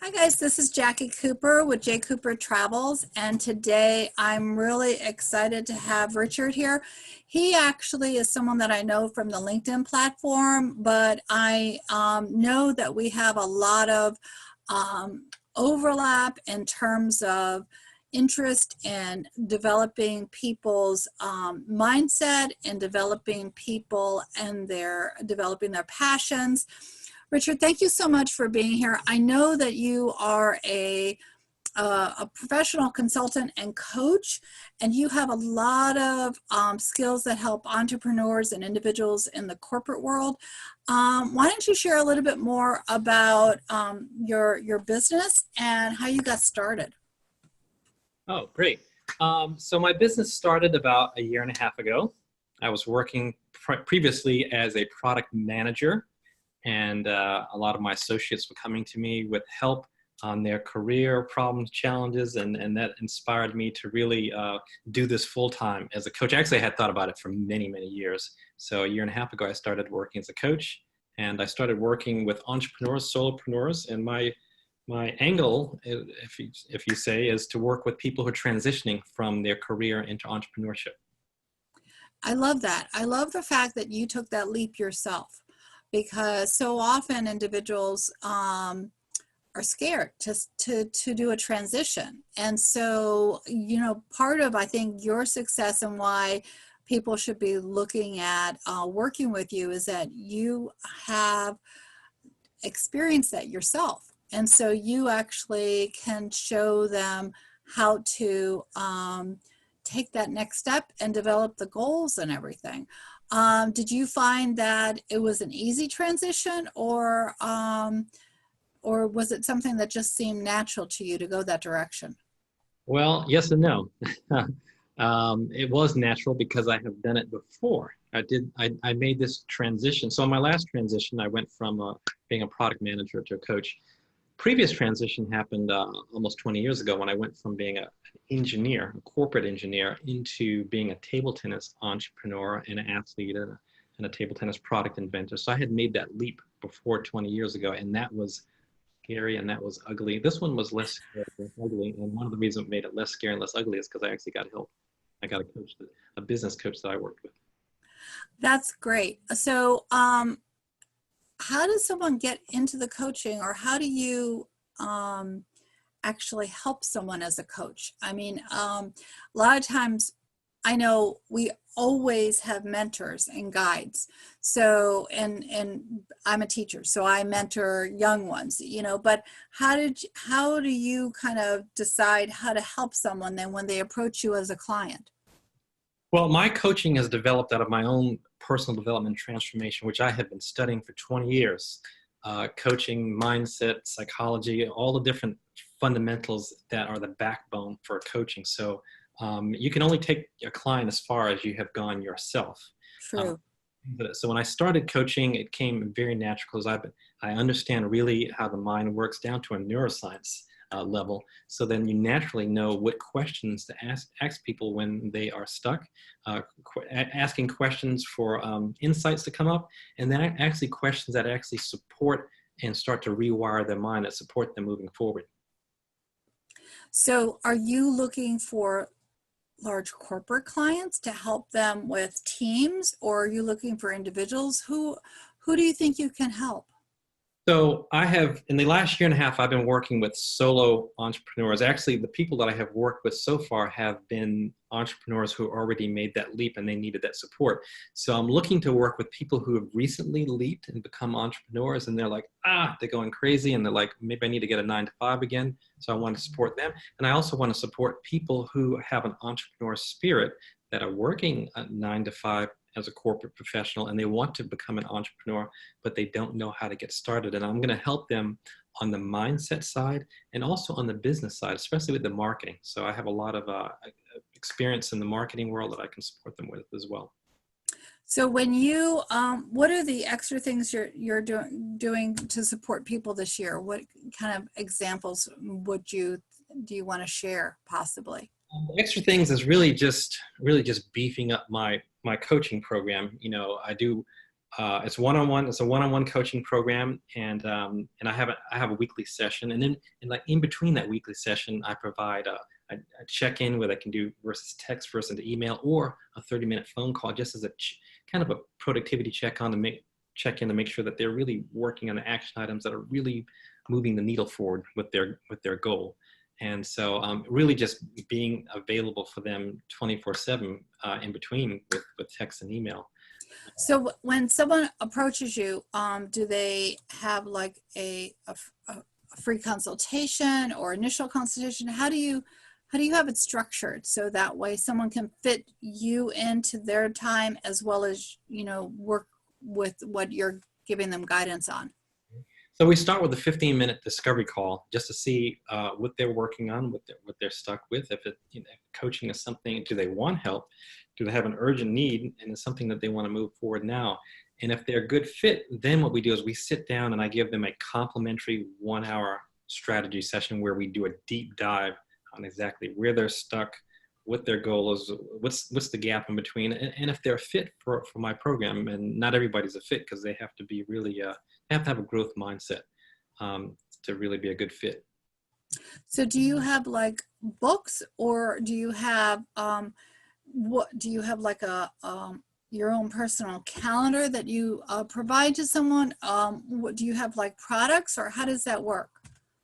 Hi guys, this is Jacqui Cooper with JCooperTravels, and today I'm really excited to have Richard here. He actually is someone that I know from the LinkedIn platform, but I know that we have a lot of overlap in terms of interest in developing people's mindset and developing people and developing their passions. Richard, thank you so much for being here. I know that you are a professional consultant and coach, and you have a lot of skills that help entrepreneurs and individuals in the corporate world. Why don't you share a little bit more about your business and how you got started? Oh, great. So my business started about a year and a half ago. I was working previously as a product manager, and a lot of my associates were coming to me with help on their career problems, challenges, and that inspired me to really do this full-time as a coach. Actually, I had thought about it for many, many years. So a year and a half ago, I started working as a coach, and I started working with entrepreneurs, solopreneurs, and my angle, if you say, is to work with people who are transitioning from their career into entrepreneurship. I love that. I love the fact that you took that leap yourself, because so often individuals are scared to do a transition. And so, part of, I think, your success and why people should be looking at working with you is that you have experienced that yourself. And so you actually can show them how to take that next step and develop the goals and everything. Did you find that it was an easy transition, or was it something that just seemed natural to you to go that direction? Well, yes and no. It was natural because I have done it before. I made this transition. So in my last transition, I went from being a product manager to a coach. Previous transition happened almost 20 years ago when I went from being an engineer, a corporate engineer, into being a table tennis entrepreneur and an athlete and a table tennis product inventor. So I had made that leap before 20 years ago, and that was scary and that was ugly. This one was less scary and ugly, and one of the reasons it made it less scary and less ugly is because I actually got help. I got a business coach that I worked with. That's great. So, how does someone get into the coaching, or how do you actually help someone as a coach? I mean, a lot of times I know we always have mentors and guides. So, and I'm a teacher, so I mentor young ones, but how do you kind of decide how to help someone then when they approach you as a client? Well, my coaching has developed out of my own personal development transformation, which I have been studying for 20 years. Coaching, mindset, psychology, all the different fundamentals that are the backbone for coaching. So you can only take a client as far as you have gone yourself. True. So when I started coaching, it came very natural because I understand really how the mind works down to a neuroscience level. So then you naturally know what questions to ask people when they are stuck, asking questions for insights to come up, and then actually questions that actually support and start to rewire their mind that support them moving forward. So are you looking for large corporate clients to help them with teams, or are you looking for individuals? Who do you think you can help? So I have, in the last year and a half, I've been working with solo entrepreneurs. Actually, the people that I have worked with so far have been entrepreneurs who already made that leap and they needed that support. So I'm looking to work with people who have recently leaped and become entrepreneurs, and they're like, they're going crazy, and they're like, maybe I need to get a 9-to-5 again. So I want to support them. And I also want to support people who have an entrepreneur spirit that are working a 9-to-5 as a corporate professional, and they want to become an entrepreneur, but they don't know how to get started. And I'm going to help them on the mindset side and also on the business side, especially with the marketing. So I have a lot of experience in the marketing world that I can support them with as well. So when you, what are the extra things you're doing to support people this year? What kind of examples do you want to share possibly? The extra things is really just beefing up my coaching program. I do It's one-on-one. It's a one-on-one coaching program, and I have a weekly session, and then in between that weekly session, I provide a check-in where they can do versus text versus email, or a 30-minute phone call, just as a kind of a productivity check in to make sure that they're really working on the action items that are really moving the needle forward with their goal. And so really just being available for them 24/7 in between with text and email. So when someone approaches you, do they have like a free consultation or initial consultation? How do you have it structured so that way someone can fit you into their time as well as, work with what you're giving them guidance on? So we start with a 15-minute discovery call just to see what they're working on, what they're stuck with. If coaching is something, do they want help? Do they have an urgent need, and it's something that they want to move forward now? And if they're a good fit, then what we do is we sit down and I give them a complimentary 1-hour strategy session where we do a deep dive on exactly where they're stuck, what their goal is, what's the gap in between, and if they're fit for my program. And not everybody's a fit because they have to be really they have to have a growth mindset to really be a good fit. So do you have like books, or do you have like a your own personal calendar that you provide to someone? What do you have, like products, or how does that work?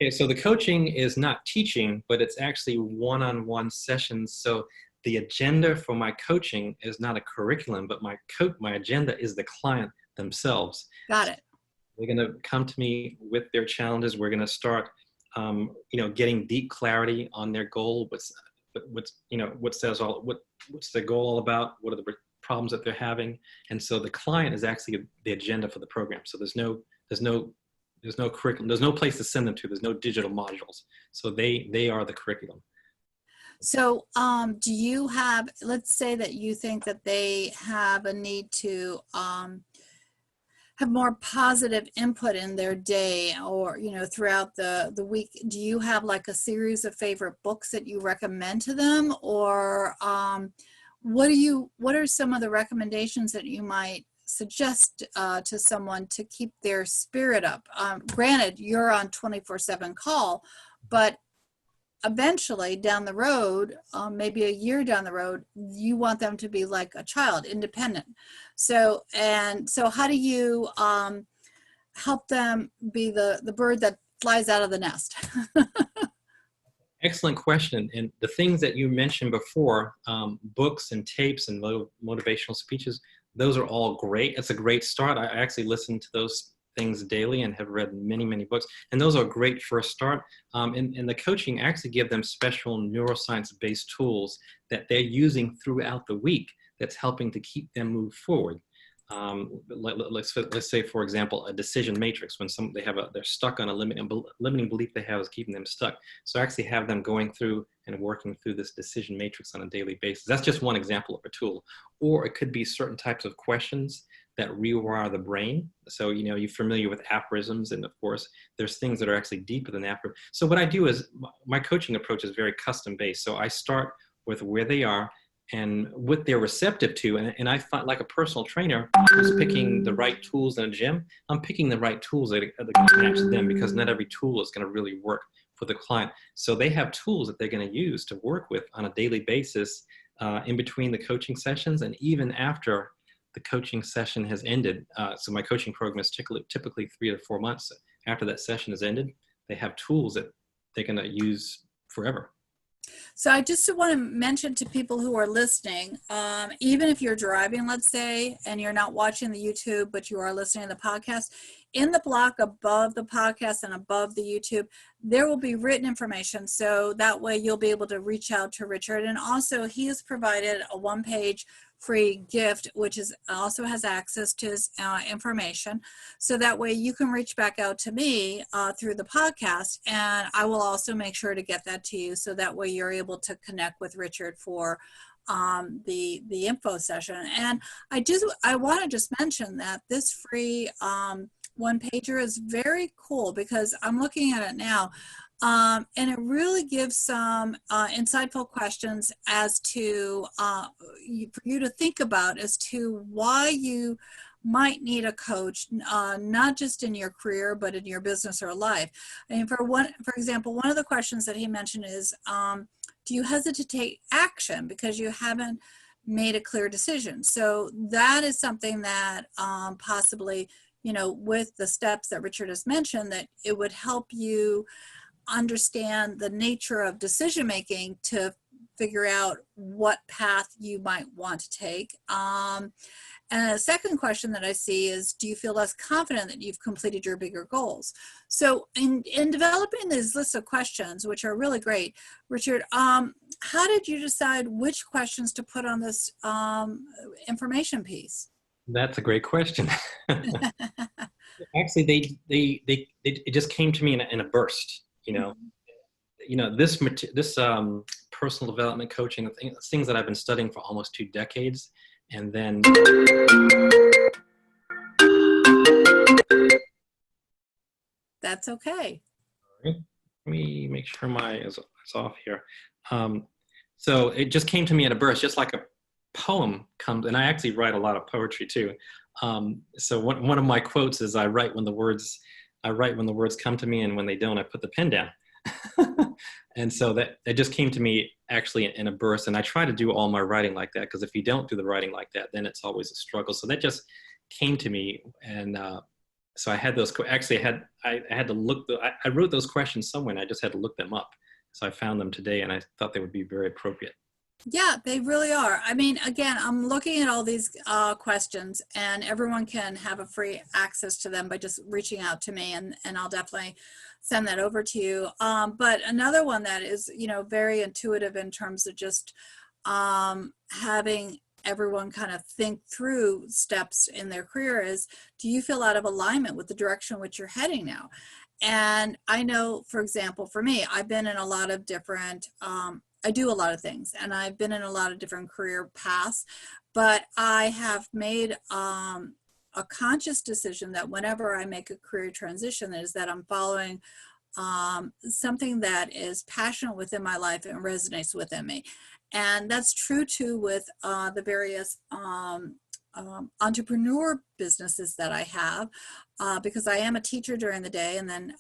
Okay, so the coaching is not teaching, but it's actually one-on-one sessions. So the agenda for my coaching is not a curriculum, but my agenda is the client themselves. Got it. They're going to come to me with their challenges. We're going to start, getting deep clarity on their goal. What's the goal all about? What are the problems that they're having? And so the client is actually the agenda for the program. So there's no curriculum. There's no place to send them to. There's no digital modules. So they are the curriculum. So do you have, let's say that you think that they have a need to have more positive input in their day, or throughout the week, do you have like a series of favorite books that you recommend to them, or what are some of the recommendations that you might suggest to someone to keep their spirit up? Granted, you're on 24/7 call, but eventually down the road, maybe a year down the road, you want them to be like a child, independent. So how do you help them be the bird that flies out of the nest? Excellent question. And the things that you mentioned before, books and tapes and motivational speeches, those are all great. It's a great start. I actually listen to those things daily and have read many, many books. And those are a great first start. And the coaching actually give them special neuroscience-based tools that they're using throughout the week that's helping to keep them move forward. Let's say, for example, a decision matrix. When they're stuck on a limiting belief they have is keeping them stuck. So I actually have them going through and working through this decision matrix on a daily basis. That's just one example of a tool. Or it could be certain types of questions that rewire the brain. So, you're familiar with aphorisms, and of course, there's things that are actually deeper than aphorisms. So what I do is, my coaching approach is very custom-based. So I start with where they are and what they're receptive to. And I find, like a personal trainer who's picking the right tools in a gym, I'm picking the right tools that are going to match them, because not every tool is going to really work for the client. So they have tools that they're going to use to work with on a daily basis in between the coaching sessions and even after the coaching session has ended. So my coaching program is typically 3 to 4 months. After that session has ended, they have tools that they're going to use forever. So I just want to mention to people who are listening, even if you're driving, let's say, and you're not watching the YouTube, but you are listening to the podcast, in the block above the podcast and above the YouTube, there will be written information. So that way you'll be able to reach out to Richard. And also, he has provided a one-page free gift, which also has access to his information. So that way you can reach back out to me through the podcast, and I will also make sure to get that to you. So that way you're able to connect with Richard for the info session. And I want to just mention that this free one pager is very cool, because I'm looking at it now. And it really gives some insightful questions as to for you to think about as to why you might need a coach, not just in your career, but in your business or life. I mean, for example, one of the questions that he mentioned is, do you hesitate to take action because you haven't made a clear decision? So that is something that possibly, with the steps that Richard has mentioned, that it would help you understand the nature of decision making to figure out what path you might want to take. And a second question that I see is, do you feel less confident that you've completed your bigger goals? So in developing these lists of questions, which are really great, Richard, how did you decide which questions to put on this information piece? That's a great question. Actually, it just came to me in a burst. This personal development coaching, things that I've been studying for almost 2 decades, and then That's okay. let me make sure my is off here. So it just came to me in a burst, just like a poem comes, and I actually write a lot of poetry too. So one of my quotes is, I write when the words come to me, and when they don't, I put the pen down. And so that just came to me actually in a burst. And I try to do all my writing like that, because if you don't do the writing like that, then it's always a struggle. So that just came to me. And so I had those, actually I had to look, I wrote those questions somewhere, and I just had to look them up. So I found them today, and I thought they would be very appropriate. Yeah, they really are. I mean, again, I'm looking at all these questions, and everyone can have a free access to them by just reaching out to me, and I'll definitely send that over to you. But another one that is, very intuitive in terms of just having everyone kind of think through steps in their career is, do you feel out of alignment with the direction which you're heading now? And I know, for example, for me, I've been in a lot of different, I do a lot of things, and I've been in a lot of different career paths, but I have made a conscious decision that whenever I make a career transition, is that I'm following something that is passionate within my life and resonates within me. And that's true too with the various entrepreneur businesses that I have, because I am a teacher during the day, and then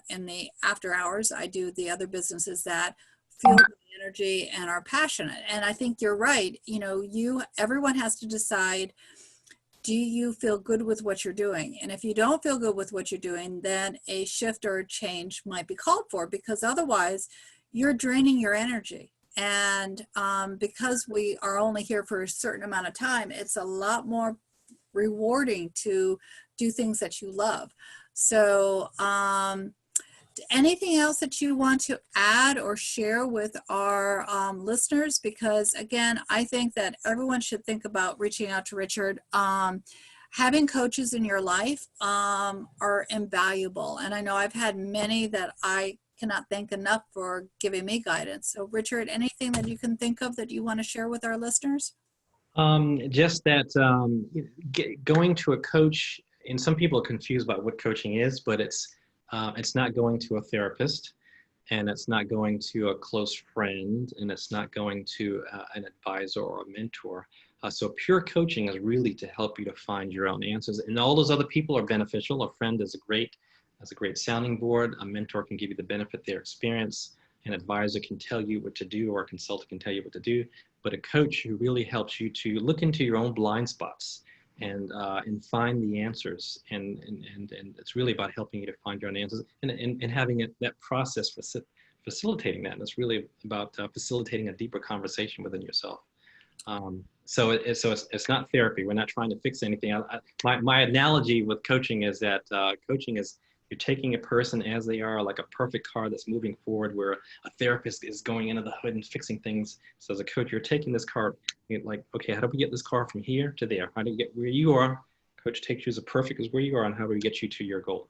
in the after hours, I do the other businesses that fuel the energy and are passionate. And I think you're right. Everyone has to decide, do you feel good with what you're doing? And if you don't feel good with what you're doing, then a shift or a change might be called for, because otherwise you're draining your energy. And because we are only here for a certain amount of time, it's a lot more rewarding to do things that you love. So anything else that you want to add or share with our listeners? Because again, I think that everyone should think about reaching out to Richard. Having coaches in your life are invaluable. And I know I've had many that I cannot thank enough for giving me guidance. So Richard, anything that you can think of that you want to share with our listeners? Just that going to a coach, and some people are confused about what coaching is, but it's not going to a therapist, and it's not going to a close friend, and it's not going to an advisor or a mentor. So pure coaching is really to help you to find your own answers, and all those other people are beneficial. A friend is a great sounding board. A mentor can give you the benefit of their experience. An advisor can tell you what to do, or a consultant can tell you what to do. But a coach who really helps you to look into your own blind spots and find the answers. And it's really about helping you to find your own answers, and having that process facilitating that. And it's really about facilitating a deeper conversation within yourself. So it's not therapy. We're not trying to fix anything. My analogy with coaching is that coaching is, you're taking a person as they are, like a perfect car that's moving forward, where a therapist is going into the hood and fixing things. So as a coach, you're taking this car, you're like, okay, how do we get this car from here to there? How do you get where you are? Coach takes you as perfect as where you are, and how do we get you to your goal?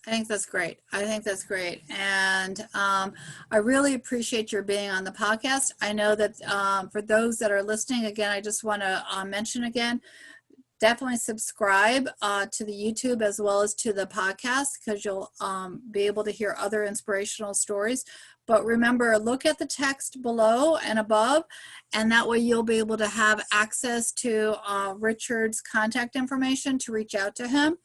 I think that's great. I think that's great. And I really appreciate your being on the podcast. I know that for those that are listening, again, I just want to mention again, definitely subscribe to the YouTube as well as to the podcast, because you'll be able to hear other inspirational stories. But remember, look at the text below and above, and that way you'll be able to have access to Richard's contact information to reach out to him.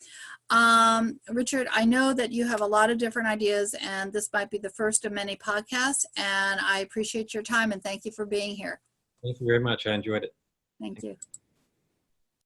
Richard, I know that you have a lot of different ideas, and this might be the first of many podcasts, and I appreciate your time and thank you for being here. Thank you very much. I enjoyed it. Thank you.